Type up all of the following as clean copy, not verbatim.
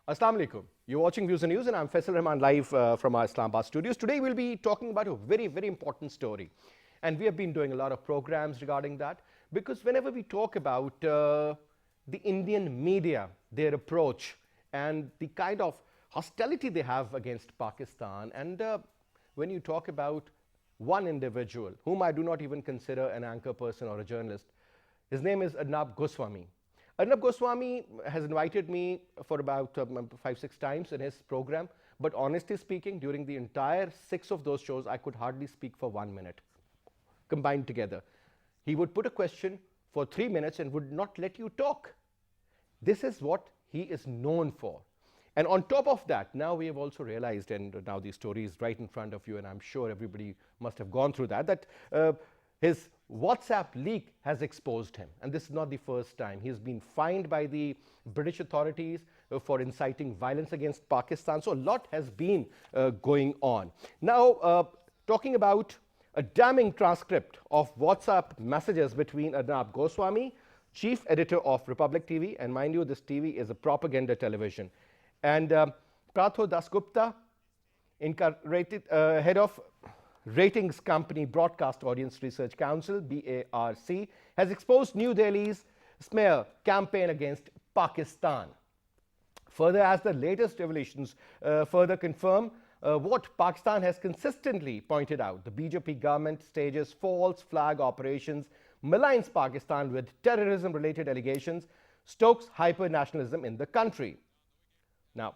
Assalamu alaikum. You're watching Views and News, and I'm Faisal Rahman live from our Islamabad studios. Today we'll be talking about a very, very important story. And we have been doing a lot of programs regarding that because whenever we talk about the Indian media, their approach, and the kind of hostility they have against Pakistan, and when you talk about one individual, whom I do not even consider an anchor person or a journalist, his name is Arnab Goswami. Arnab Goswami has invited me for about 5-6 times in his program, but honestly speaking, during the entire 6 of those shows, I could hardly speak for 1 minute combined together. He would put a question for 3 minutes and would not let you talk. This is what he is known for. And on top of that, now we have also realized, and now the story is right in front of you, and I'm sure everybody must have gone through that, that his WhatsApp leak has exposed him. And this is not the first time. He's been fined by the British authorities for inciting violence against Pakistan. So a lot has been going on. Now, talking about a damning transcript of WhatsApp messages between Arnab Goswami, chief editor of Republic TV, and mind you, this TV is a propaganda television, and Pratho Dasgupta, head of ratings company Broadcast Audience Research Council, BARC, has exposed New Delhi's smear campaign against Pakistan. Further, as the latest revelations further confirm what Pakistan has consistently pointed out, the BJP government stages false flag operations, maligns Pakistan with terrorism-related allegations, stokes hyper-nationalism in the country. Now,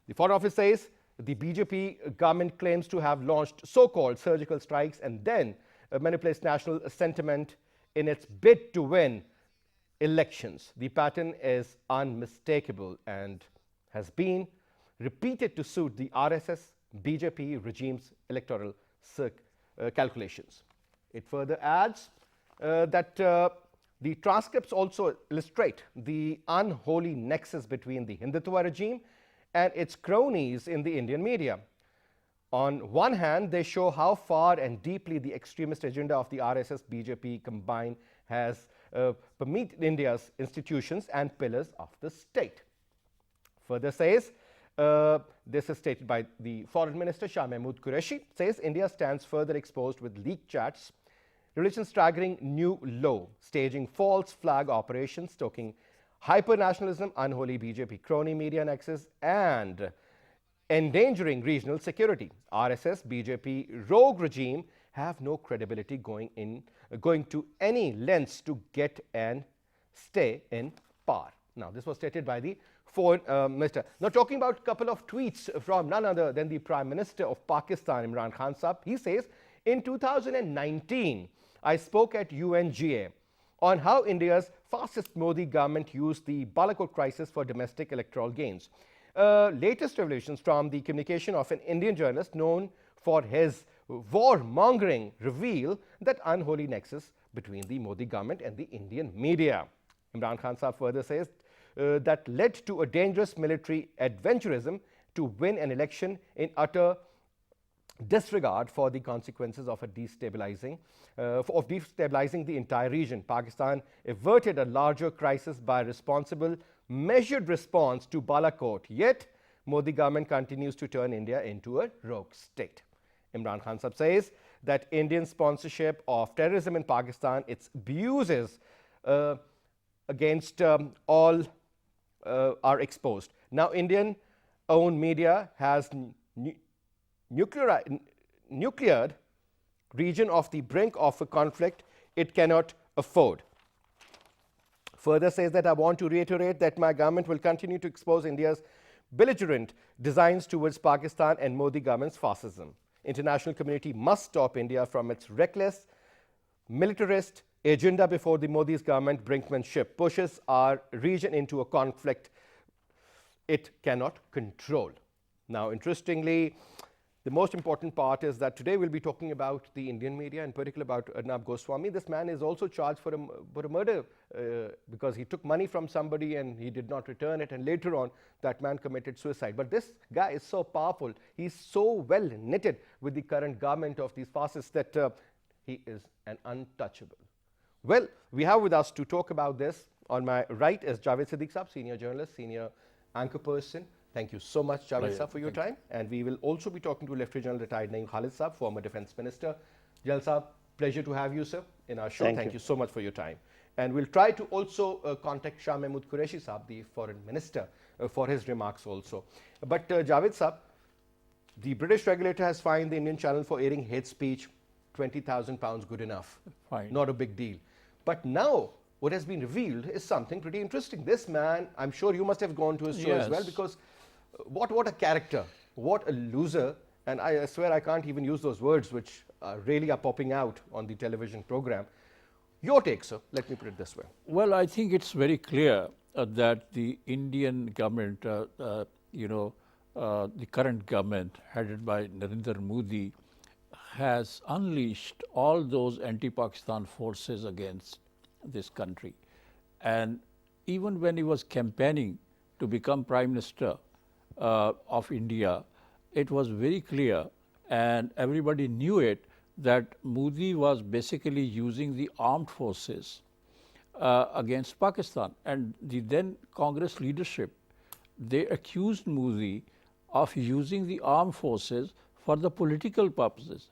the Foreign Office says the BJP government claims to have launched so-called surgical strikes and then manipulates national sentiment in its bid to win elections. The pattern is unmistakable and has been repeated to suit the RSS BJP regime's electoral calculations. It further adds that the transcripts also illustrate the unholy nexus between the Hindutva regime and its cronies in the Indian media. On one hand, they show how far and deeply the extremist agenda of the RSS BJP combined has permeated India's institutions and pillars of the state. Further says, this is stated by the Foreign Minister Shah Mahmood Qureshi, says India stands further exposed with leaked chats, religion staggering new low, staging false flag operations, stoking hyper-nationalism, unholy BJP crony media nexus, and endangering regional security. RSS, BJP, rogue regime have no credibility going to any lengths to get and stay in power. Now, this was stated by the Foreign Minister. Now, talking about a couple of tweets from none other than the Prime Minister of Pakistan, Imran Khan Sahab, he says, in 2019, I spoke at UNGA on how India's fascist Modi government used the Balakot crisis for domestic electoral gains. Latest revelations from the communication of an Indian journalist known for his war-mongering reveal that unholy nexus between the Modi government and the Indian media. Imran Khan Sahab further says that led to a dangerous military adventurism to win an election in utter disregard for the consequences of destabilizing the entire region. Pakistan averted a larger crisis by responsible, measured response to Balakot. Yet, Modi government continues to turn India into a rogue state. Imran Khan Sahab says that Indian sponsorship of terrorism in Pakistan, its abuses against all are exposed. Now, Indian-owned media has nucleared region of the brink of a conflict it cannot afford. Further says that I want to reiterate that my government will continue to expose India's belligerent designs towards Pakistan and Modi government's fascism. International community must stop India from its reckless, militarist agenda before the Modi's government brinkmanship pushes our region into a conflict it cannot control. Now, interestingly, the most important part is that today we'll be talking about the Indian media, in particular about Arnab Goswami. This man is also charged for a murder because he took money from somebody and he did not return it, and later on that man committed suicide. But this guy is so powerful, he's so well knitted with the current government of these fascists that he is an untouchable. Well, we have with us to talk about this, on my right is Javed Siddique Saab, senior journalist, senior anchor person Thank you so much, Javed Pleasure. Saab, for your Thank you. time. And we will also be talking to Lieutenant General retired Naeem Khalid Saab, former Defence Minister. Jalal Saab, pleasure to have you, sir, in our show. Thank Thank you. you so much for your time. And we'll try to also contact Shah Mahmood Qureshi Saab, the Foreign Minister, for his remarks also. But Javed Saab, the British regulator has fined the Indian channel for airing hate speech. £20,000 good enough. Fine. Not a big deal. But now, what has been revealed is something pretty interesting. This man, I'm sure you must have gone to his show as well, Yes. because what a character, what a loser. And I swear I can't even use those words which really are popping out on the television program. Your take, sir, let me put it this way. Well, I think it's very clear that the Indian government, the current government headed by Narendra Modi, has unleashed all those anti-Pakistan forces against this country. And even when he was campaigning to become Prime Minister of India, it was very clear and everybody knew it that Modi was basically using the armed forces against Pakistan. And the then Congress leadership, they accused Modi of using the armed forces for the political purposes.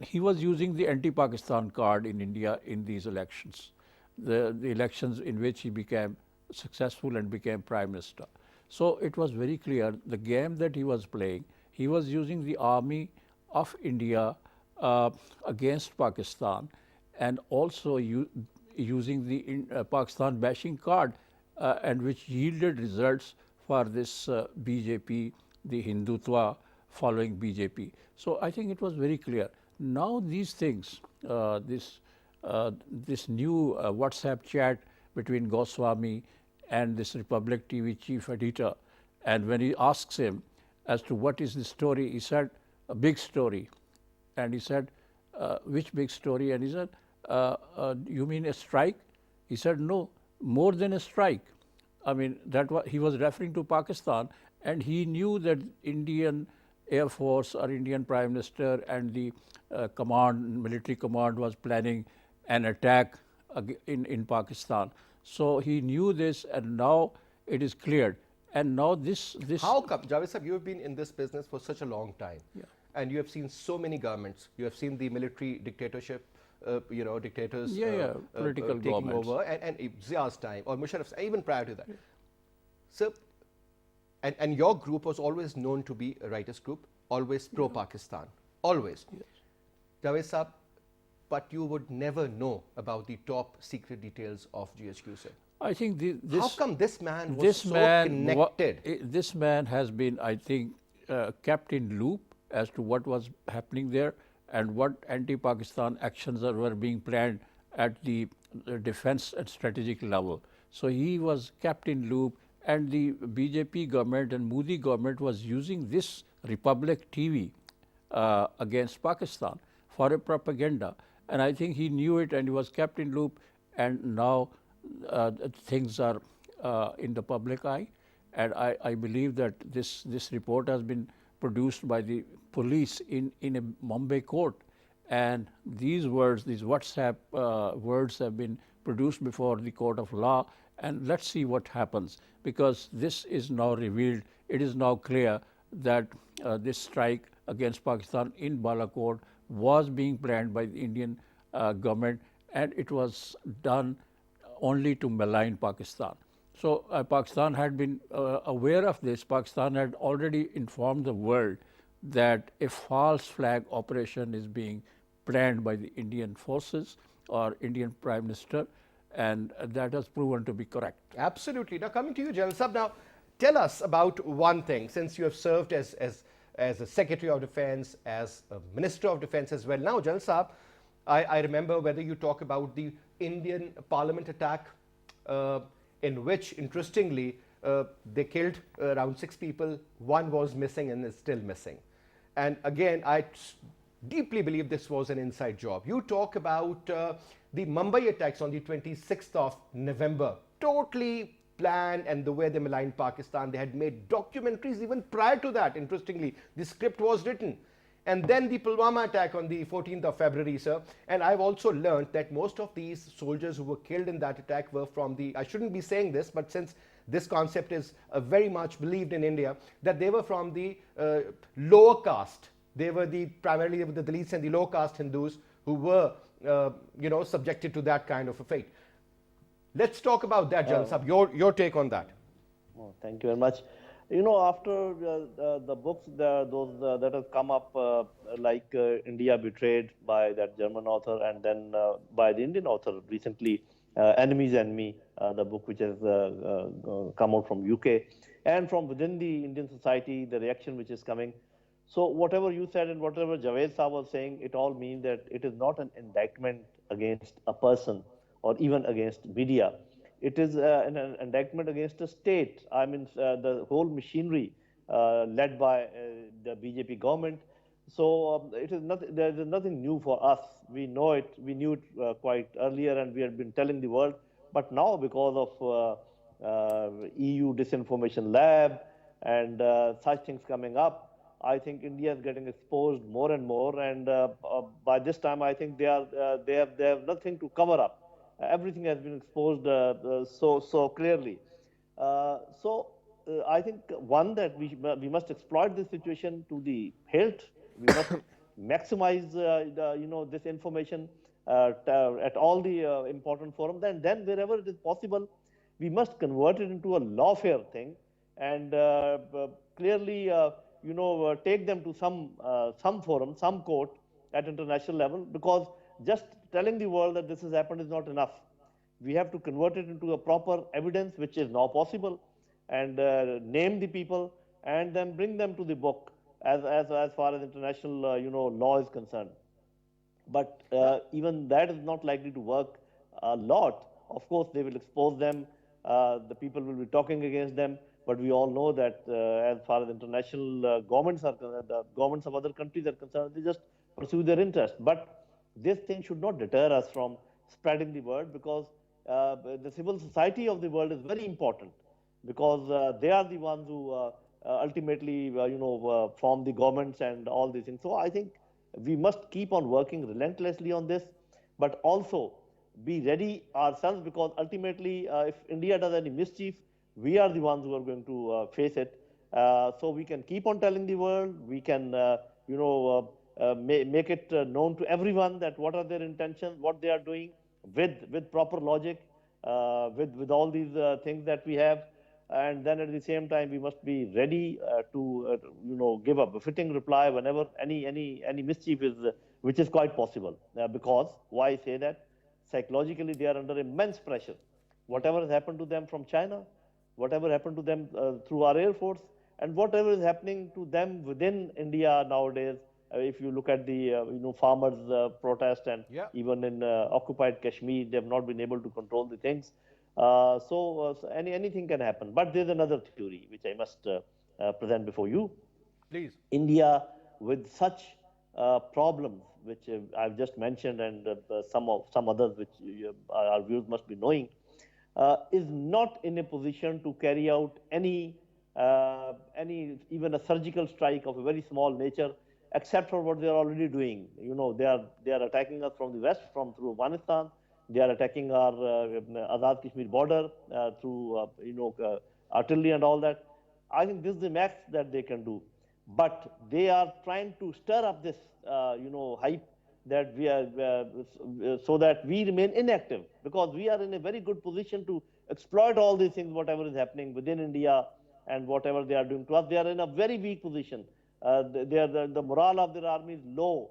He was using the anti-Pakistan card in India in these elections, the elections in which he became successful and became Prime Minister. So it was very clear the game that he was playing. He was using the army of India against Pakistan, and also using the Pakistan bashing card, and which yielded results for this BJP, the Hindutva following BJP. So I think it was very clear. Now these things, this new WhatsApp chat between Goswami and this Republic TV chief editor, and when he asks him as to what is the story, he said, a big story. And he said, which big story? And he said, you mean a strike? He said, no, more than a strike. I mean, he was referring to Pakistan, and he knew that Indian Air Force or Indian Prime Minister and the military command was planning an attack in Pakistan. So he knew this, and now it is cleared. And now this. How come, Javed Sahib, you have been in this business for such a long time, and you have seen so many governments. You have seen the military dictatorship, dictators political taking governments. over, and Zia's time, or Musharraf's, even prior to that. So, and your group was always known to be a writers group, always pro-Pakistan, always. Javed Sahib, but you would never know about the top secret details of GHQ, sir. I think How come this man was so connected? This man has been, I think, kept in loop as to what was happening there and what anti-Pakistan actions were being planned at the defense and strategic level. So he was kept in loop, and the BJP government and Modi government was using this Republic TV against Pakistan for a propaganda. And I think he knew it and he was kept in loop, and now things are in the public eye. And I believe that this report has been produced by the police in a Mumbai court, and these WhatsApp words have been produced before the court of law, and let's see what happens, because this is now revealed. It is now clear that this strike against Pakistan in Balakot was being planned by the Indian government, and it was done only to malign Pakistan. So Pakistan had been aware of this. Pakistan had already informed the world that a false flag operation is being planned by the Indian forces or Indian Prime Minister, and that has proven to be correct. Absolutely. Now, coming to you, General Saab, now tell us about one thing, since you have served as a Secretary of Defense, as a Minister of Defense as well. Now, General Saab, I remember whether you talk about the Indian Parliament attack, in which, interestingly, they killed around 6 people. 1 was missing and is still missing. And again, I deeply believe this was an inside job. You talk about the Mumbai attacks on the 26th of November, totally planned, and the way they maligned Pakistan. They had made documentaries even prior to that. Interestingly, the script was written. And then the Pulwama attack on the 14th of February, sir. And I've also learned that most of these soldiers who were killed in that attack were from the, I shouldn't be saying this, but since this concept is very much believed in India, that they were from the lower caste. They were primarily the Dalits and the low caste Hindus who were, subjected to that kind of a fate. Let's talk about that, Jan Sab. Your take on that. Oh, thank you very much. After the books, those that have come up, like India Betrayed by that German author, and then by the Indian author recently, Enemies and Me, the book which has come out from UK, and from within the Indian society, the reaction which is coming. So whatever you said and whatever Javed Saab was saying, it all means that it is not an indictment against a person or even against media. It is an indictment against a state. I mean, the whole machinery led by the BJP government. So it is not, there is nothing new for us. We know it. We knew it quite earlier, and we had been telling the world. But now, because of EU disinformation lab and such things coming up, I think India is getting exposed more and more. And by this time, I think they have nothing to cover up. Everything has been exposed so clearly. I think one, that we must exploit this situation to the hilt. We must maximize this information at all the important forums. And then wherever it is possible, we must convert it into a lawfare thing, and clearly take them to some forum, some court at international level, because just telling the world that this has happened is not enough. We have to convert it into a proper evidence, which is now possible, and name the people, and then bring them to the book as far as international law is concerned. But even that is not likely to work a lot. Of course, they will expose them. The people will be talking against them. But we all know that as far as international governments are concerned, the governments of other countries are concerned, they just pursue their interest. But this thing should not deter us from spreading the word, because the civil society of the world is very important, because they are the ones who ultimately, form the governments and all these things. So I think we must keep on working relentlessly on this, but also be ready ourselves, because ultimately, if India does any mischief, we are the ones who are going to face it. So we can keep on telling the world. We can, make it known to everyone that what are their intentions, what they are doing, with proper logic, with all these things that we have. And then at the same time, we must be ready to give a befitting reply whenever any mischief is, which is quite possible. Because why I say that? Psychologically, they are under immense pressure. Whatever has happened to them from China, whatever happened to them through our Air Force, and whatever is happening to them within India nowadays. If you look at the farmers' protest, and even in occupied Kashmir, they have not been able to control the things. So anything can happen. But there's another theory which I must present before you. Please. India, with such problems, which I've just mentioned, and some others which our viewers must be knowing, is not in a position to carry out any even a surgical strike of a very small nature, except for what they are already doing. They are attacking us from the west, through Afghanistan. They are attacking our Azad Kashmir border through artillery and all that. I think this is the max that they can do. But they are trying to stir up this hype, that we are so that we remain inactive, because we are in a very good position to exploit all these things, whatever is happening within India and whatever they are doing to us. They are in a very weak position. The morale of their army is low.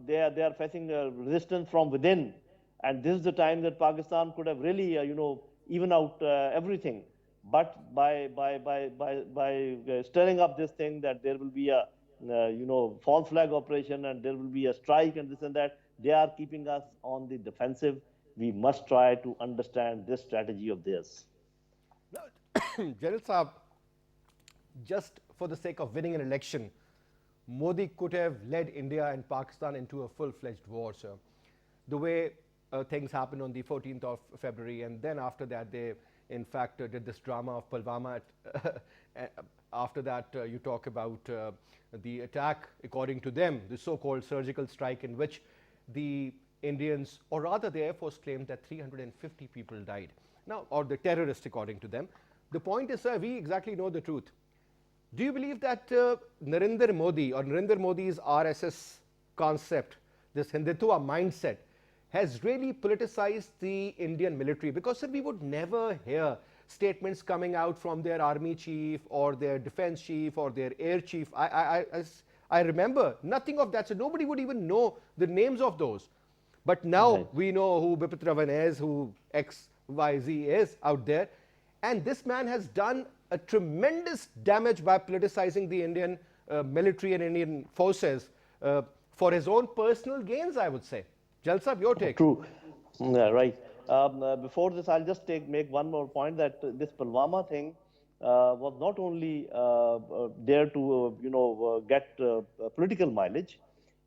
They are facing resistance from within, and this is the time that Pakistan could have really even out everything. But by stirring up this thing, that there will be a false flag operation, and there will be a strike and this and that, they are keeping us on the defensive. We must try to understand this strategy of theirs. General Saab, just for the sake of winning an election, Modi could have led India and Pakistan into a full-fledged war, sir. The way things happened on the 14th of February, and then after that they in fact did this drama of Pulwama. After that you talk about the attack, according to them, the so-called surgical strike, in which the Indians, or rather the Air Force claimed that 350 people died. Now, or the terrorists according to them. The point is, sir, we exactly know the truth. Do you believe that Narendra Modi or Narendra Modi's RSS concept, this Hindutva mindset, has really politicized the Indian military? Because, sir, we would never hear statements coming out from their army chief or their defense chief or their air chief. I remember nothing of that. So nobody would even know the names of those. But now Right. we know who Bipin Ravan is, who XYZ is out there. And this man has done a tremendous damage by politicizing the Indian military and Indian forces for his own personal gains, I would say. Jalsab, your take. True. Yeah, right. Before this, I'll just make one more point that this Pulwama thing was not only there to get political mileage.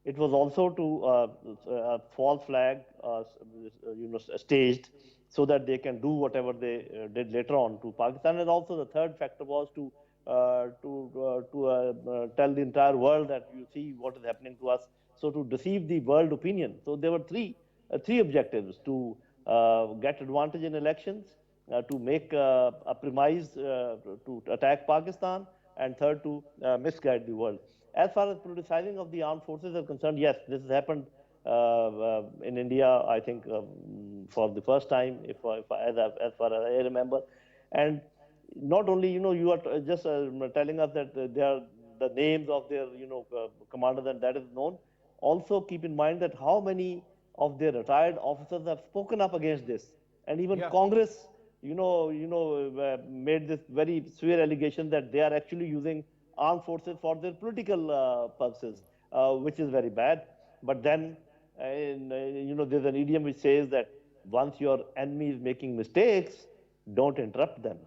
It was also to false flag, staged, so that they can do whatever they did later on to Pakistan. And also the third factor was to tell the entire world that you see what is happening to us. So to deceive the world opinion. So there were three objectives: to get advantage in elections, to make a premise to attack Pakistan, and third, to misguide the world. As far as politicizing of the armed forces are concerned, yes, this has happened in India, I think, for the first time, as far as I remember. And not only, you are just telling us that they are the names of their, commanders, and that is known. Also keep in mind that how many of their retired officers have spoken up against this, and even Yeah. Congress, made this very severe allegation that they are actually using armed forces for their political purposes, which is very bad. But then, there's an idiom which says that once your enemy is making mistakes, don't interrupt them.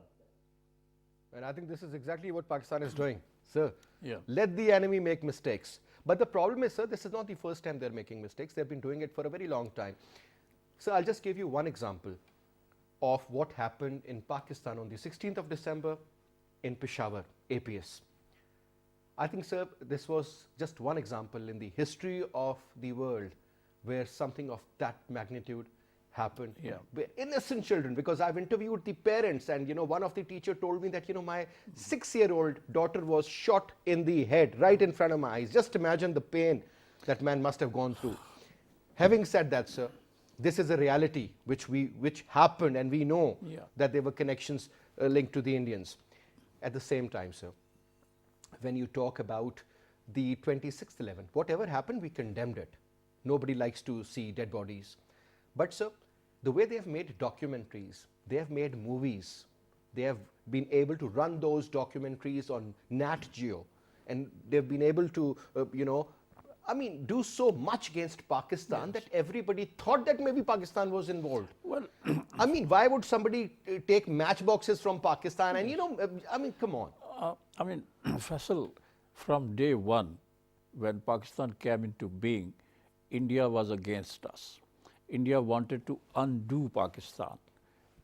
And I think this is exactly what Pakistan is doing, sir. Yeah. Let the enemy make mistakes. But the problem is, sir, this is not the first time they're making mistakes. They've been doing it for a very long time. So I'll just give you one example of what happened in Pakistan on the 16th of December in Peshawar, APS. I think, sir, this was just one example in the history of the world where something of that magnitude happened. Yeah. Where innocent children, because I've interviewed the parents, and one of the teacher told me that my 6-year-old daughter was shot in the head right in front of my eyes. Just imagine the pain that man must have gone through. Having said that, sir, this is a reality which happened, and we know Yeah. that there were connections linked to the Indians. At the same time, sir, when you talk about the 26th 11th, whatever happened, we condemned it. Nobody likes to see dead bodies. But, sir, the way they have made documentaries, they have made movies, they have been able to run those documentaries on Nat Geo, and they've been able to, do so much against Pakistan that everybody thought that maybe Pakistan was involved. Well, Why would somebody take matchboxes from Pakistan? And, come on. Faisal, from day one, when Pakistan came into being, India was against us. India wanted to undo Pakistan,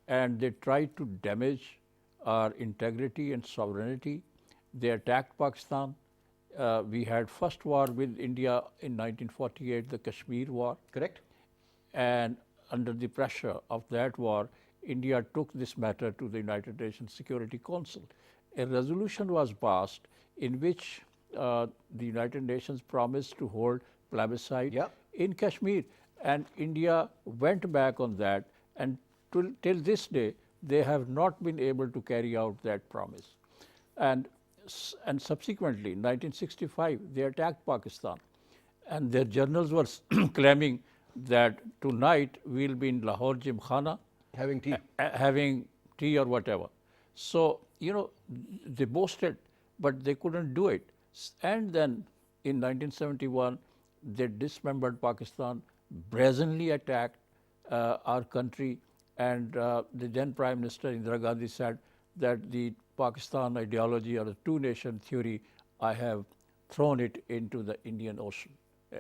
and they tried to damage our integrity and sovereignty. They attacked Pakistan. We had first war with India in 1948, the Kashmir War. Correct? And under the pressure of that war, India took this matter to the United Nations Security Council. A resolution was passed in which the United Nations promised to hold plebiscite Yeah. in Kashmir, and India went back on that, and till this day, they have not been able to carry out that promise. And subsequently, in 1965, they attacked Pakistan, and their journals were claiming that tonight we'll be in Lahore Gymkhana Having tea. having tea or whatever. So, they boasted, but they couldn't do it. And then in 1971, they dismembered Pakistan, brazenly attacked our country, and the then Prime Minister Indira Gandhi said that the Pakistan ideology or the two-nation theory, I have thrown it into the Indian Ocean,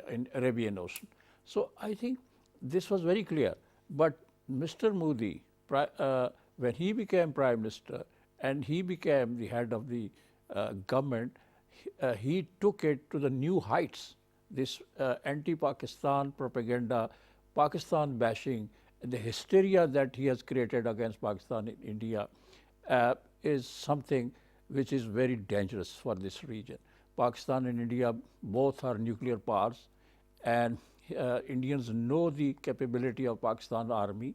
in Arabian Ocean. So I think this was very clear. But Mr. Modi, when he became Prime Minister and he became the head of the government, he took it to the new heights. This anti-Pakistan propaganda Pakistan bashing, the hysteria that he has created against Pakistan in India is something which is very dangerous for this region. Pakistan and India both are nuclear powers, and Indians know the capability of Pakistan army,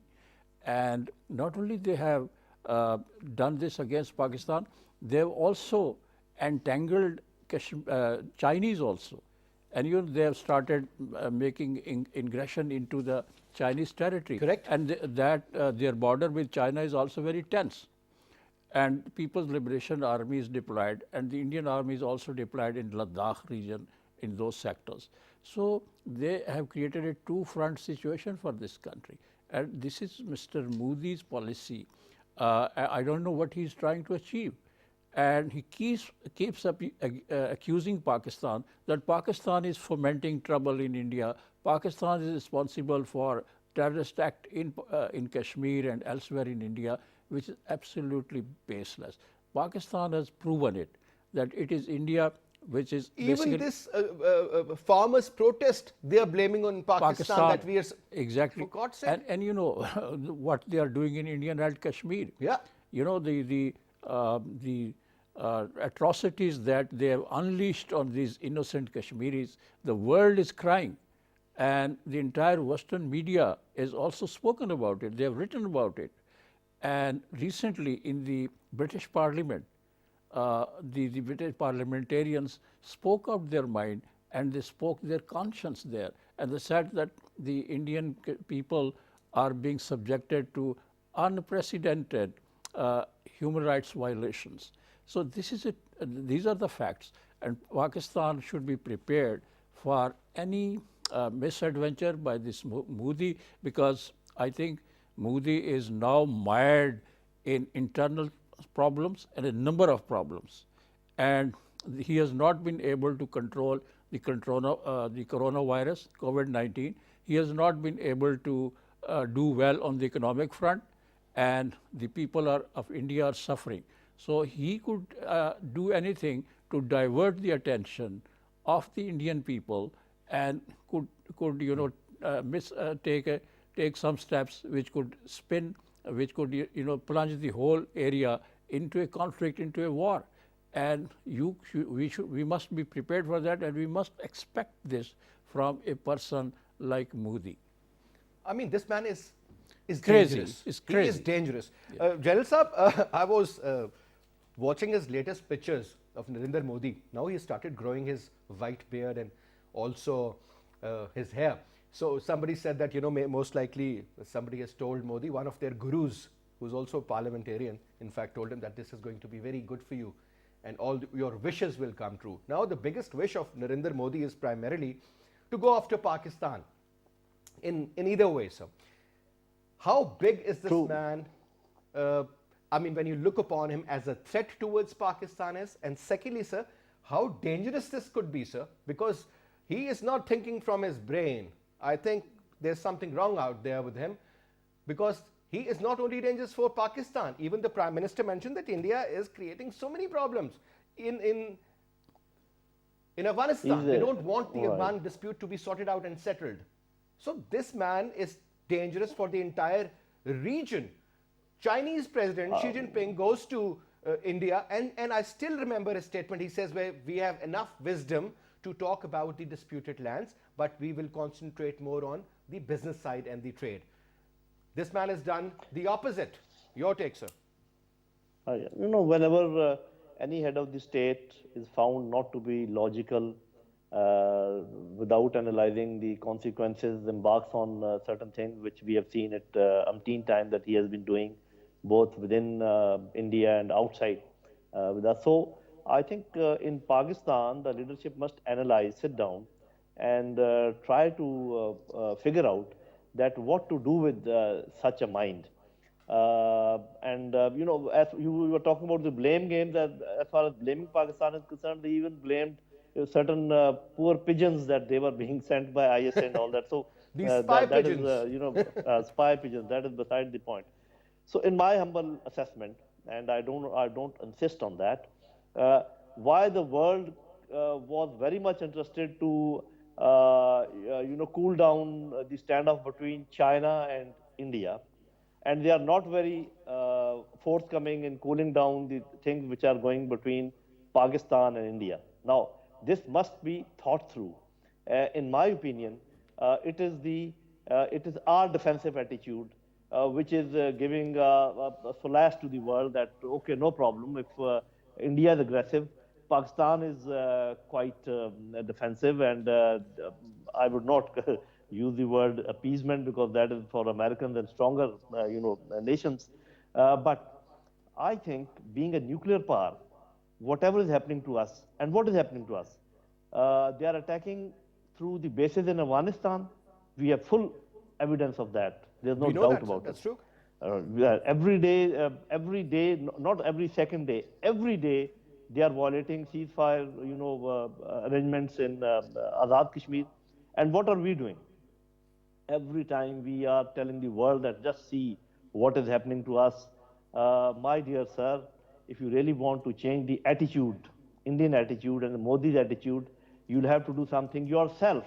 and not only they have done this against Pakistan, they have also entangled Chinese also, and they have started making ingression into the Chinese territory. Correct. And that their border with China is also very tense. And People's Liberation Army is deployed, and the Indian Army is also deployed in Ladakh region in those sectors. So they have created a two-front situation for this country, and this is Mr. Modi's policy. I don't know what he's trying to achieve, and he keeps accusing Pakistan that Pakistan is fomenting trouble in India. Pakistan is responsible for terrorist act in Kashmir and elsewhere in India, which is absolutely baseless. Pakistan has proven it, that it is India which is Even this farmers' protest, they are blaming on Pakistan, that we are. Exactly. For God's sake. And you know what they are doing in Indian-held Kashmir. Yeah. You know the atrocities that they have unleashed on these innocent Kashmiris. The world is crying, and the entire Western media has also spoken about it. They have written about it. And recently in the British Parliament, the British parliamentarians spoke out their mind, and they spoke their conscience there. And they said that the Indian people are being subjected to unprecedented human rights violations. So this is it. These are the facts. And Pakistan should be prepared for any misadventure by this Modi, because I think Modi is now mired in internal problems and a number of problems, and he has not been able to control the coronavirus, COVID-19. He has not been able to do well on the economic front, and the people of India are suffering. So he could do anything to divert the attention of the Indian people, and could take some steps which could spin, which could plunge the whole area into a conflict, into a war. And we must be prepared for that, and we must expect this from a person like Modi. I mean, this man is Crazy. dangerous. It's He crazy. is dangerous. General Saab, I was watching his latest pictures of Narendra Modi. Now he started growing his white beard and also his hair. So somebody said that, most likely somebody has told Modi, one of their gurus, who's also a parliamentarian, in fact, told him that this is going to be very good for you and all your wishes will come true. Now, the biggest wish of Narendra Modi is primarily to go after Pakistan in either way, sir. How big is this man? I mean, when you look upon him as a threat towards Pakistan is, and secondly, sir, how dangerous this could be, sir, because he is not thinking from his brain. I think there's something wrong out there with him, because he is not only dangerous for Pakistan. Even the Prime Minister mentioned that India is creating so many problems in Afghanistan. They don't want the Afghan dispute to be sorted out and settled. So this man is dangerous for the entire region. Chinese President Xi Jinping goes to India, and I still remember his statement. He says, we have enough wisdom to talk about the disputed lands, but we will concentrate more on the business side and the trade. This man has done the opposite. Your take, sir. Whenever any head of the state is found not to be logical, without analyzing the consequences, embarks on certain things, which we have seen at umpteen time that he has been doing, both within India and outside with us. So I think in Pakistan, the leadership must analyze, sit down, and try to figure out that what to do with such a mind. As you were talking about the blame games, as far as blaming Pakistan is concerned, they even blamed certain poor pigeons that they were being sent by ISA and all that. So These spy that pigeons. is, spy pigeons. That is beside the point. So, in my humble assessment, and I don't insist on that, why the world was very much interested to cool down the standoff between China and India, and they are not very forthcoming in cooling down the things which are going between Pakistan and India. Now, this must be thought through. In my opinion, it is our defensive attitude which is giving a solace to the world that okay, no problem if India is aggressive, Pakistan is quite defensive, and I would not use the word appeasement because that is for Americans and stronger, nations. But I think being a nuclear power, whatever is happening to us, and what is happening to us, they are attacking through the bases in Afghanistan. We have full evidence of that. There's no We know doubt that, sir. about it. That's true. Every day, not every second day, every day they are violating ceasefire, arrangements in Azad Kashmir. And what are we doing? Every time we are telling the world that just see what is happening to us. My dear sir, if you really want to change the attitude, Indian attitude and Modi's attitude, you'll have to do something yourself.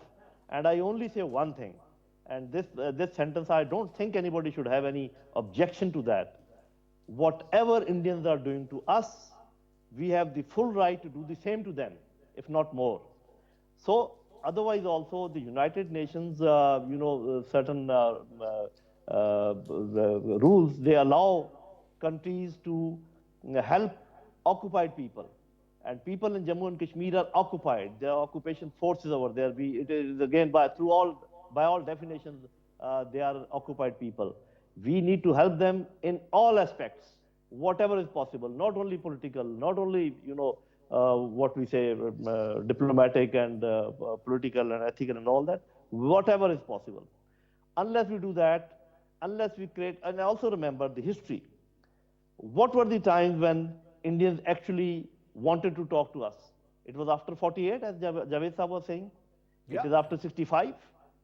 And I only say one thing, and this sentence, I don't think anybody should have any objection to that. Whatever Indians are doing to us, we have the full right to do the same to them, if not more. So otherwise also the United Nations, certain rules, they allow countries to help occupied people. And people in Jammu and Kashmir are occupied. There are occupation forces over there. It is again by all definitions, they are occupied people. We need to help them in all aspects, whatever is possible. Not only political, not only what we say diplomatic and political and ethical and all that. Whatever is possible. Unless we do that, unless we create, and also remember the history. What were the times when Indians actually wanted to talk to us? It was after 48, as Javed Saab was saying. Yeah. It is after 65,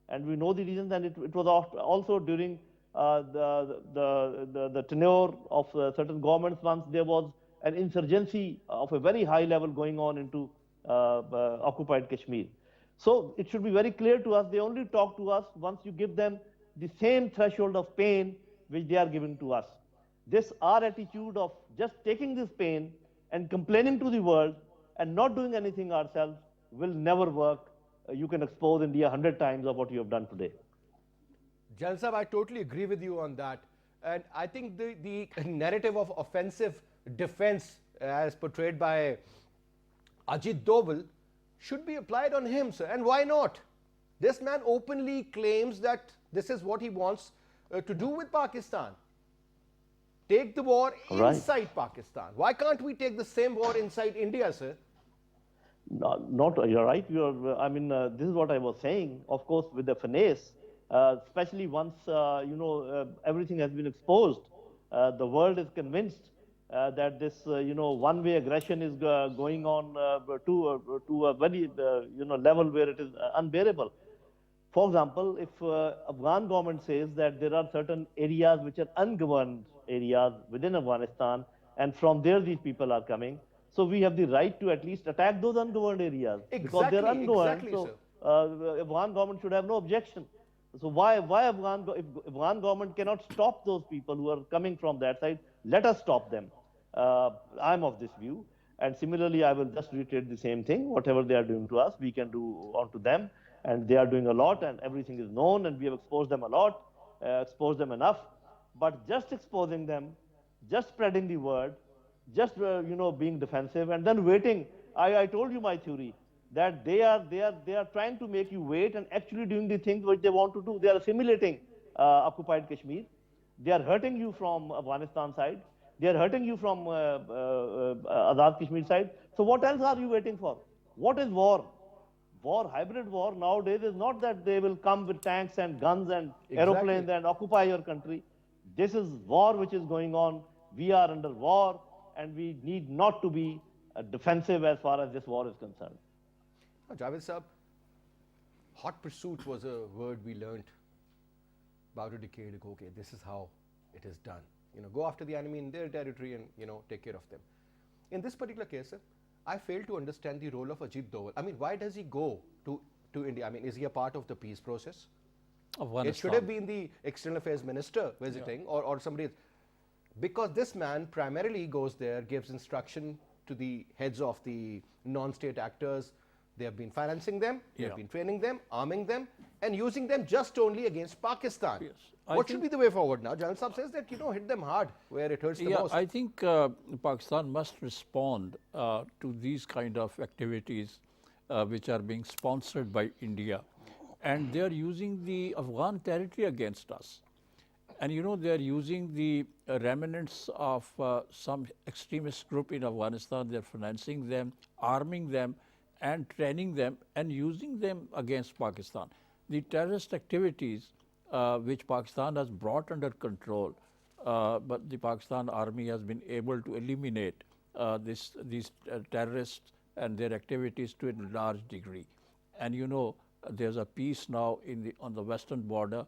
and we know the reasons. And it was also during the tenure of certain governments. Once there was an insurgency of a very high level going on into occupied Kashmir. So it should be very clear to us. They only talk to us once you give them the same threshold of pain which they are giving to us. This our attitude of just taking this pain and complaining to the world and not doing anything ourselves will never work. You can expose India 100 times of what you have done today. Jalal Sahab, I totally agree with you on that. And I think the narrative of offensive defense as portrayed by Ajit Doval should be applied on him, sir. And why not? This man openly claims that this is what he wants to do with Pakistan. Take the war inside Pakistan. Why can't we take the same war inside India, sir? You're right. This is what I was saying. Of course, with the finesse, especially once everything has been exposed, the world is convinced that this one-way aggression is going on to a very level where it is unbearable. For example, if Afghan government says that there are certain areas which are ungoverned areas within Afghanistan, and from there these people are coming, so we have the right to at least attack those ungoverned areas because they're ungoverned. Exactly, Afghan government should have no objection. So why if Afghan government cannot stop those people who are coming from that side, let us stop them. I'm of this view. And similarly, I will just reiterate the same thing. Whatever they are doing to us, we can do onto them. And they are doing a lot, and everything is known, and we have exposed them a lot, exposed them enough. But just exposing them, just spreading the word, just being defensive, and then waiting. I told you my theory that they are trying to make you wait and actually doing the things which they want to do. They are assimilating occupied Kashmir. They are hurting you from Afghanistan side. They are hurting you from Azad Kashmir side. So what else are you waiting for? What is war? War, hybrid war nowadays is not that they will come with tanks and guns and aeroplanes and occupy your country. This is war which is going on. We are under war, and we need not to be defensive as far as this war is concerned. Javed Saab, hot pursuit was a word we learned about a decade ago. Okay, this is how it is done. Go after the enemy in their territory and, take care of them. In this particular case, sir, I fail to understand the role of Ajit Doval. I mean, why does he go to to India? I mean, is he a part of the peace process? It should Afghanistan. have been the external affairs minister visiting, or somebody, because this man primarily goes there, gives instruction to the heads of the non-state actors. They have been financing them, they have Yeah. been training them, arming them, and using them just only against Pakistan. Yes. I What should think- be the way forward now? General Saab says that, hit them hard where it hurts the Yeah, most. I think Pakistan must respond to these kind of activities which are being sponsored by India, and they are using the Afghan territory against us. And they are using the remnants of some extremist group in Afghanistan. They're financing them, arming them, and training them, and using them against Pakistan. The terrorist activities which Pakistan has brought under control, but the Pakistan army has been able to eliminate these terrorists and their activities to a large degree. And there's a peace now on the western border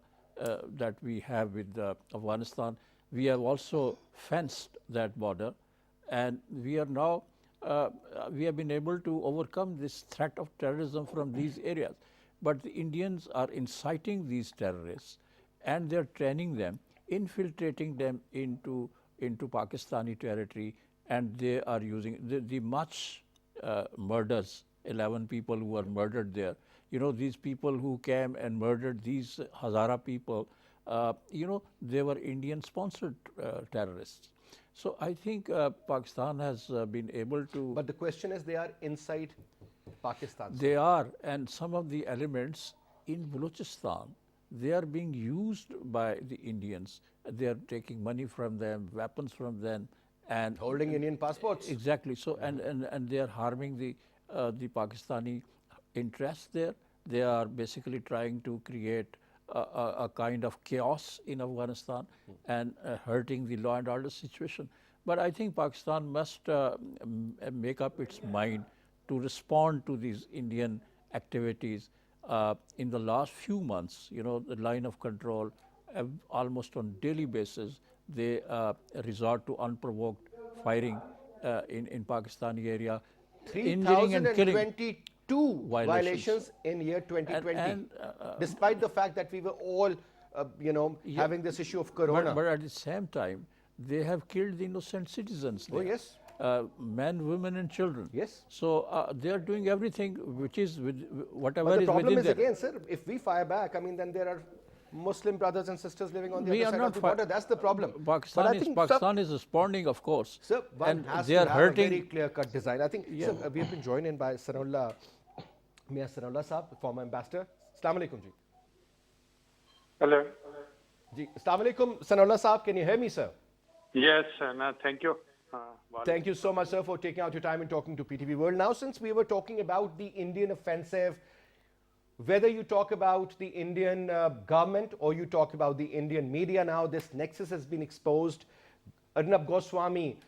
that we have with Afghanistan. We have also fenced that border, and we are now we have been able to overcome this threat of terrorism from these areas. But the Indians are inciting these terrorists, and they're training them, infiltrating them into Pakistani territory, and they are using the much murders. 11 people who were murdered there. These people who came and murdered these Hazara people, they were Indian-sponsored terrorists. So I think Pakistan has been able to. But the question is, they are inside Pakistan. They are, and some of the elements in Balochistan, they are being used by the Indians. They are taking money from them, weapons from them, and Holding Indian passports. exactly. So and they are harming the Pakistani interests there. They are basically trying to create a kind of chaos in Afghanistan and hurting the law and order situation. But I think Pakistan must make up its mind to respond to these Indian activities. In the last few months, the line of control, almost on daily basis, they resort to unprovoked firing in Pakistani area, injuring and killing. 3,022 violations in year 2020, despite the fact that we were all, having this issue of corona. But at the same time, they have killed the innocent citizens there. Oh, yes. Men, women, and children. Yes. So they are doing everything which is whatever But the is problem within is, their. again, sir, if we fire back, I mean, then there are Muslim brothers and sisters living on the We other are side of not the fi- border. That's the problem. Pakistan But I is think, Pakistan is responding, of course, sir, one and has they to are have hurting. a very clear-cut design. I think, sir, we have been joined in by Sanullah, Mia Sanullah Saab, the former ambassador. Assalamu alaikum, ji. Hello. Ji. Assalamu alaikum, Sanullah Saab. Can you hear me, sir? Yes, no, thank you. Thank you so much, sir, for taking out your time and talking to PTV World. Now, since we were talking about the Indian offensive, whether you talk about the Indian government or you talk about the Indian media now, this nexus has been exposed. Arnab Goswami,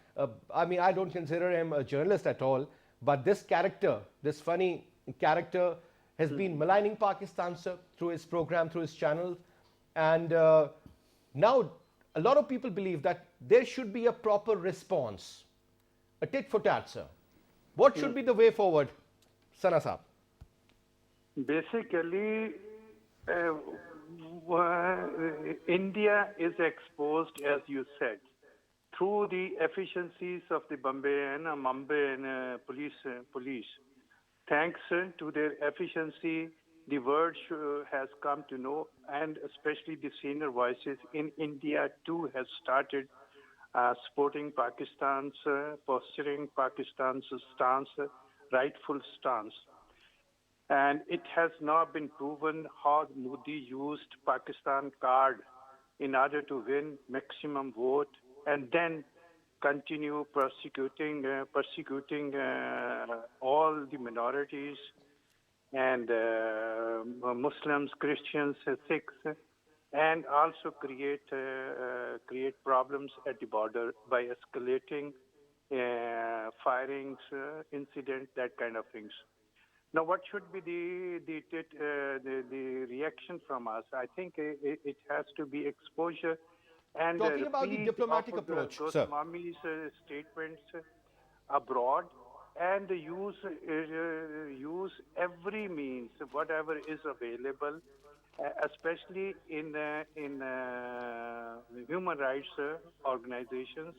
I mean, I don't consider him a journalist at all, but this character, this funny character, has been maligning Pakistan, sir, through his program, through his channel. And now a lot of people believe that there should be a proper response, a tit for tat, sir. What should be the way forward, Sana Saab? Basically, India is exposed, as you said, through the efficiencies of the Bombay and Mumbai and police. Thanks to their efficiency, the world has come to know, and especially the senior voices in India too has started supporting Pakistan's, posturing Pakistan's stance, rightful stance. And it has now been proven how Modi used Pakistan card in order to win maximum vote and then continue persecuting all the minorities and Muslims, Christians, Sikhs, and also create problems at the border by escalating firings, incidents, that kind of things. Now, what should be the reaction from us? I think it has to be exposure and Talking about the repeat diplomatic of approach, those sir. Mommy's statements abroad and use every means, whatever is available, especially in human rights organizations,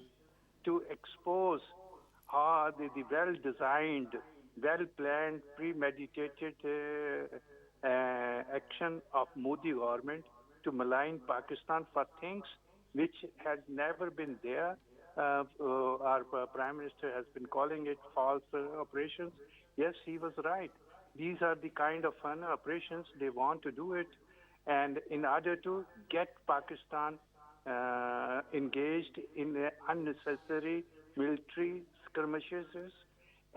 to expose the well-designed, well-planned, premeditated action of Modi government to malign Pakistan for things which had never been there. Our Prime Minister has been calling it false operations. Yes, he was right. These are the kind of fun operations they want to do it, and in order to get Pakistan engaged in unnecessary military skirmishes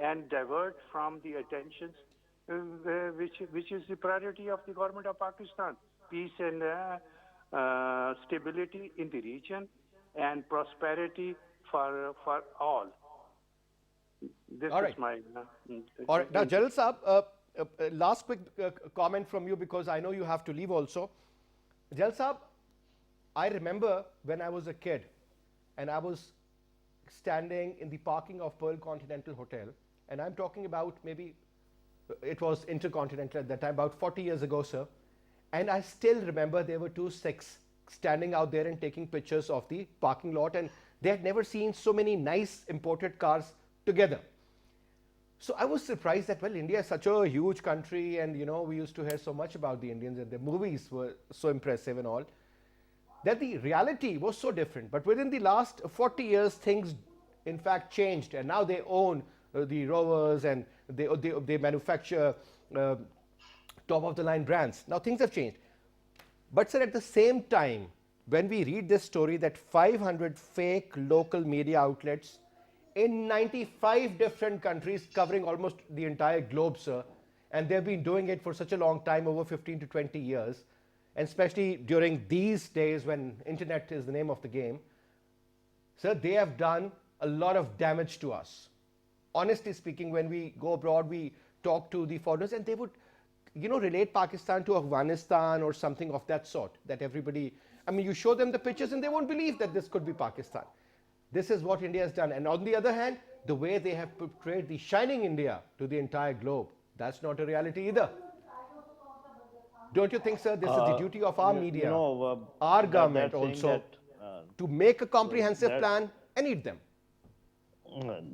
and divert from the attentions which is the priority of the government of Pakistan: peace and stability in the region and prosperity for all. This All is right. my All right. Now, input. Jalal Saab, last quick comment from you, because I know you have to leave also. Jalal Saab, I remember when I was a kid and I was standing in the parking of Pearl Continental Hotel, and I'm talking about maybe it was Intercontinental at that time, about 40 years ago, sir. And I still remember there were two Sikhs standing out there and taking pictures of the parking lot, and they had never seen so many nice imported cars together. So I was surprised that, well, India is such a huge country, and we used to hear so much about the Indians, and the movies were so impressive and all, that the reality was so different. But within the last 40 years, things in fact changed, and now they own the Rovers, and they manufacture top of the line brands. Now things have changed. But sir, at the same time, when we read this story that 500 fake local media outlets in 95 different countries covering almost the entire globe, sir, and they've been doing it for such a long time, over 15 to 20 years, and especially during these days when internet is the name of the game, sir, they have done a lot of damage to us. Honestly speaking, when we go abroad, we talk to the foreigners, and they would relate Pakistan to Afghanistan or something of that sort, that everybody, I mean, you show them the pictures and they won't believe that this could be Pakistan. This is what India has done. And on the other hand, the way they have portrayed the shining India to the entire globe, that's not a reality either. Don't you think, sir, this is the duty of our media, our government that saying also, that to make a comprehensive that plan and eat them?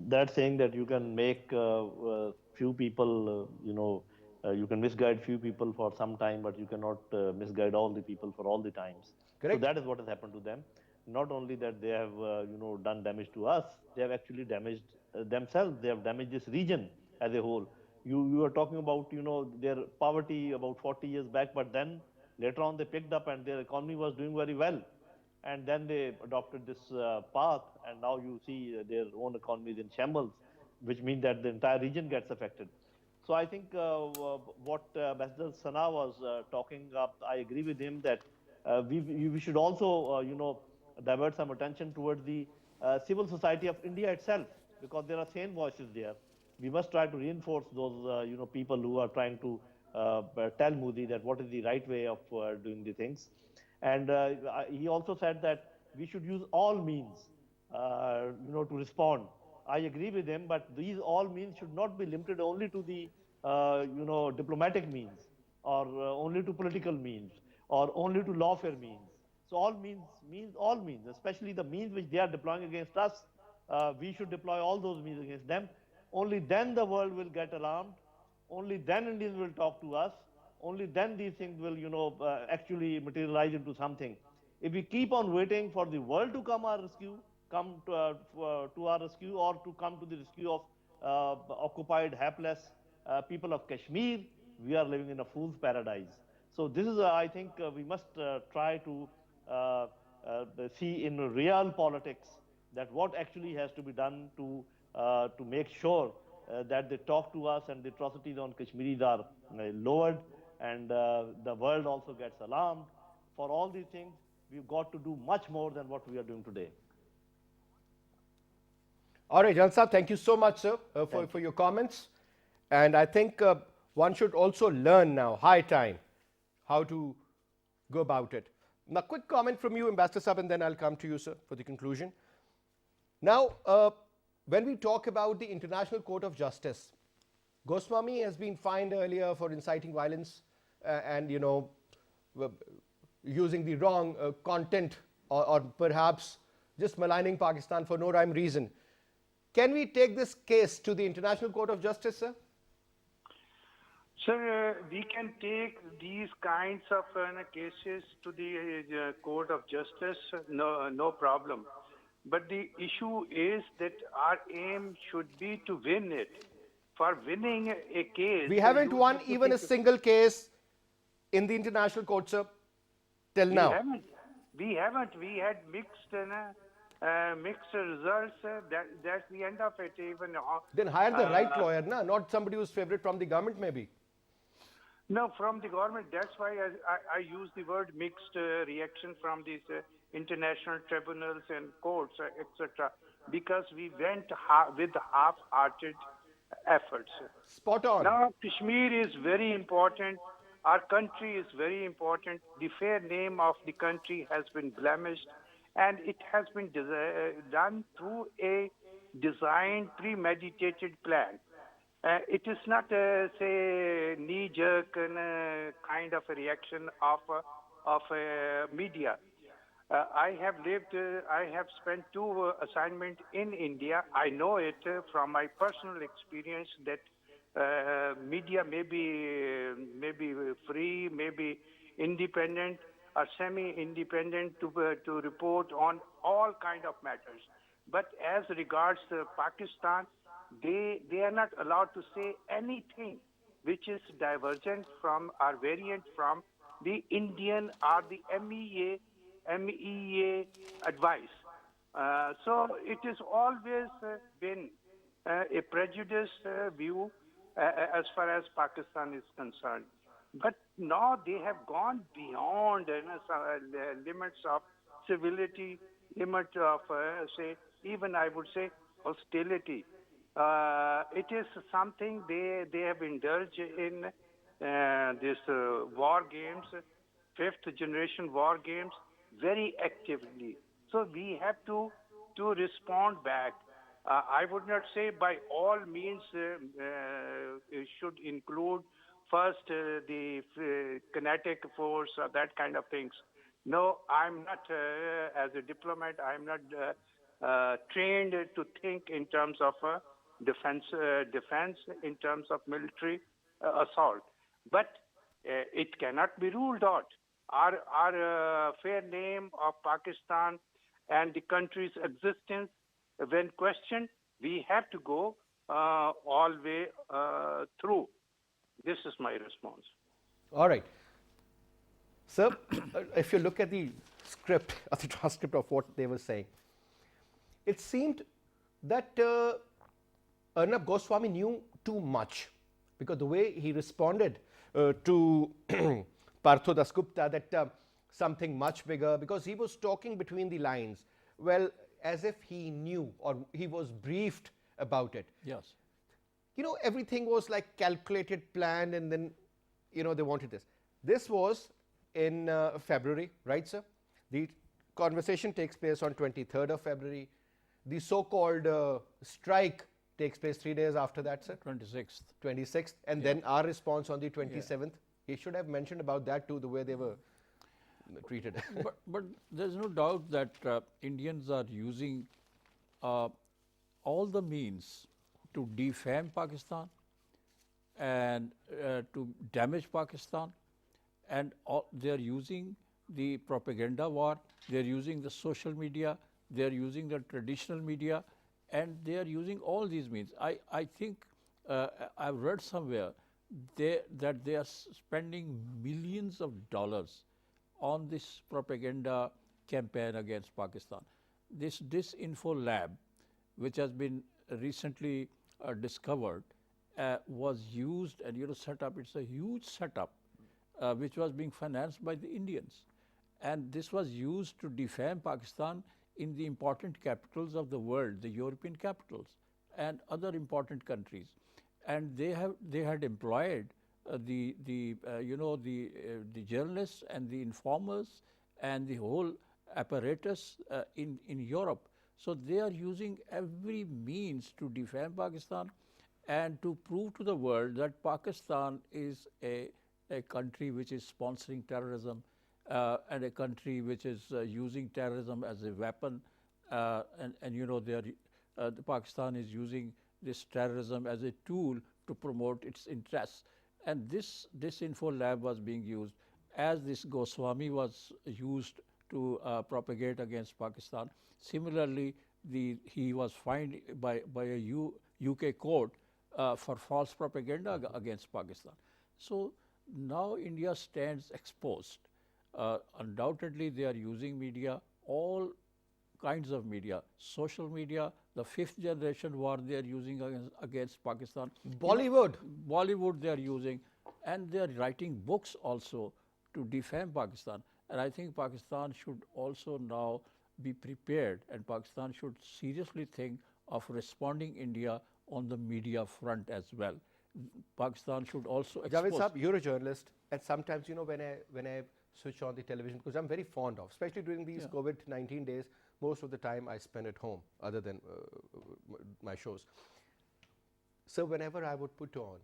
that saying that you can make few people, you can misguide few people for some time, but you cannot misguide all the people for all the times. So Correct? that is what has happened to them. Not only that they have, done damage to us, they have actually damaged themselves. They have damaged this region as a whole. You are talking about, their poverty about 40 years back, but then later on they picked up and their economy was doing very well, and then they adopted this path, and now you see their own economy is in shambles, which means that the entire region gets affected. So I think what Ambassador Sana was talking up, I agree with him that we should also, divert some attention towards the civil society of India itself, because there are sane voices there. We must try to reinforce those, people who are trying to tell Modi that what is the right way of doing the things. And he also said that we should use all means, to respond. I agree with him, but these all means should not be limited only to the, diplomatic means, or only to political means, or only to lawfare means. So all means all means, especially the means which they are deploying against us. We should deploy all those means against them. Only then the world will get alarmed. Only then Indians will talk to us. Only then these things will, actually materialize into something. If we keep on waiting for the world to come to our rescue, or to come to the rescue of occupied, helpless people of Kashmir, we are living in a fool's paradise. So this is, I think, we must try to uh, see in real politics that what actually has to be done to make sure that they talk to us and the atrocities on Kashmiris are lowered, and the world also gets alarmed. For all these things, we've got to do much more than what we are doing today. All right, Jalsa, thank you so much, sir, Thank for you. your comments. And I think one should also learn now, high time, how to go about it. Now, quick comment from you, Ambassador Sahab, and then I'll come to you, sir, for the conclusion. Now, when we talk about the International Court of Justice, Goswami has been fined earlier for inciting violence and, using the wrong content or perhaps just maligning Pakistan for no rhyme reason. Can we take this case to the International Court of Justice, sir? Sir, we can take these kinds of cases to the Court of Justice, no problem. But the issue is that our aim should be to win it. For winning a case, We haven't you won have to even a think- single case in the International Court, sir, till We now. haven't. We haven't. We had mixed results. That's the end of it. Even Then hire the right lawyer, na? Not somebody who's favorite from the government, maybe. no, from the government. That's why I use the word mixed reaction from these international tribunals and courts, etc. Because we went with half-hearted efforts. Spot on. Now, Kashmir is very important. Our country is very important. The fair name of the country has been blemished, and it has been done through a designed, premeditated plan. It is not, say, knee-jerk kind of a reaction of media. I have spent 2 assignments in India. I know it from my personal experience that media may be free, maybe independent or semi-independent to report on all kind of matters. But as regards Pakistan, they are not allowed to say anything which is divergent from or variant from the Indian or the MEA advice. So it has always been a prejudiced view as far as Pakistan is concerned. But now they have gone beyond limits of civility, limit of, even I would say, hostility. It is something they have indulged in this war games, 5th generation war games, very actively. So we have to respond back. I would not say by all means it should include first the kinetic force or that kind of things. No, I'm not, as a diplomat, I'm not trained to think in terms of defense, in terms of military assault. But it cannot be ruled out. Our fair name of Pakistan and the country's existence, when questioned, we have to go all the way through. This is my response. All right. Sir, if you look at the script or the transcript of what they were saying, it seemed that Arnab Goswami knew too much, because the way he responded to Partho Dasgupta, that something much bigger, because he was talking between the lines, well, as if he knew or he was briefed about it. Yes. Everything was like calculated, planned, and then, they wanted this. This was in February, right, sir? The conversation takes place on 23rd of February. The so-called strike takes place 3 days after that, sir? 26th. 26th. And then our response on the 27th. He should have mentioned about that too, the way they were treated. But there's no doubt that Indians are using all the means to defame Pakistan and to damage Pakistan, and they are using the propaganda war, they are using the social media, they are using the traditional media, and they are using all these means. I think I've read somewhere that they are spending millions of dollars on this propaganda campaign against Pakistan. This Disinfo Lab, which has been recently discovered, was used and set up. It's a huge setup which was being financed by the Indians, and this was used to defame Pakistan in the important capitals of the world, the European capitals and other important countries, and they had employed the journalists and the informers and the whole apparatus in Europe. So they are using every means to defame Pakistan and to prove to the world that Pakistan is a country which is sponsoring terrorism and a country which is using terrorism as a weapon. And you know, the Pakistan is using this terrorism as a tool to promote its interests. And this info lab was being used as this Goswami was used to propagate against Pakistan. Similarly, he was fined by a UK court for false propaganda against Pakistan. So now India stands exposed. Undoubtedly, they are using media, all kinds of media, social media, the fifth generation war they are using against Pakistan. Bollywood. Bollywood they are using, and they are writing books also to defame Pakistan. And I think Pakistan should also now be prepared, and Pakistan should seriously think of responding India on the media front as well. Pakistan should also Javed expose. Saab, you're a journalist, and sometimes, you know, when I switch on the television, because I'm very fond of, especially during these COVID-19 days, most of the time I spend at home, other than my shows. So whenever I would put on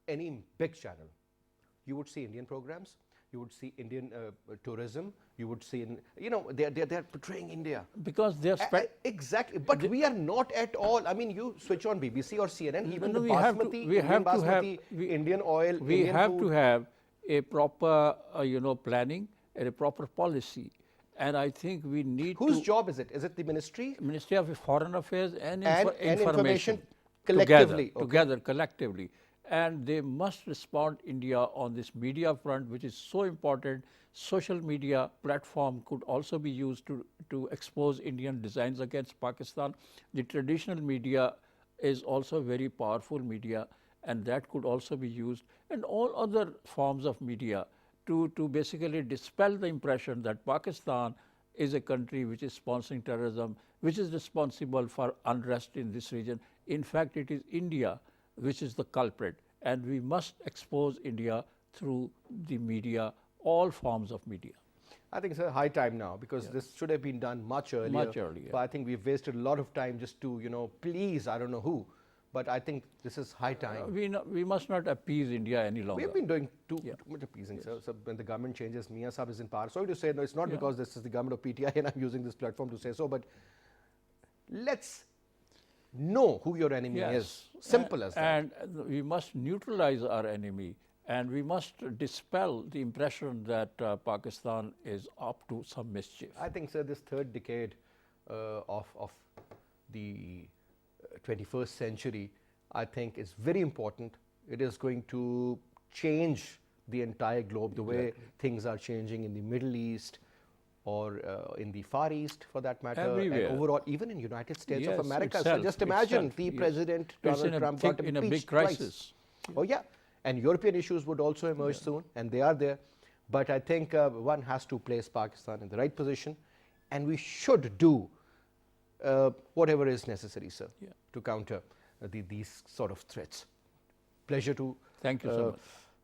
any big channel, you would see Indian programs, you would see Indian tourism, you would see, you know, they're portraying India. Because they are Exactly, but we are not at all. I mean, you switch on BBC or CNN, even No, the we have to- basmati, we Indian have to have- basmati, we- Indian oil, we Indian have food. to have a proper, planning and a proper policy. And I think we need Whose to job is it? Is it the ministry? Ministry of Foreign Affairs and, And information collectively, together, collectively. And they must respond India on this media front, which is so important. Social media platform could also be used to expose Indian designs against Pakistan. The traditional media is also very powerful media, and that could also be used, and all other forms of media to basically dispel the impression that Pakistan is a country which is sponsoring terrorism, which is responsible for unrest in this region. In fact, it is India which is the culprit, and we must expose India through the media, all forms of media. I think it's a high time now, because this should have been done much earlier. Much earlier. But I think we've wasted a lot of time just to, you know, please, I don't know who. But I think this is high time. We must not appease India any longer. We've been doing too much appeasing, sir. So when the government changes, Mia Saab is in power. Sorry to say, no, it's not because this is the government of PTI and I'm using this platform to say so, but let's know who your enemy is. Simple as that. And we must neutralize our enemy, and we must dispel the impression that Pakistan is up to some mischief. I think, sir, this third decade of the 21st century, I think is very important. It is going to change the entire globe, the way things are changing in the Middle East or in the Far East, for that matter. Everywhere. And overall, even in United States of Yes, America. So itself, just imagine itself, the yes. President It's Donald Trump got in a big impeached twice. crisis. Oh yeah, and European issues would also emerge soon, and they are there. But I think one has to place Pakistan in the right position, and we should do whatever is necessary, sir, to counter these sort of threats. Pleasure to Thank you so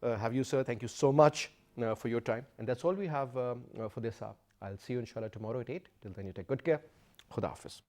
much. have you, sir. Thank you so much for your time. And that's all we have for this hour. I'll see you inshallah tomorrow at 8. Till then, you take good care. Khuda Hafiz.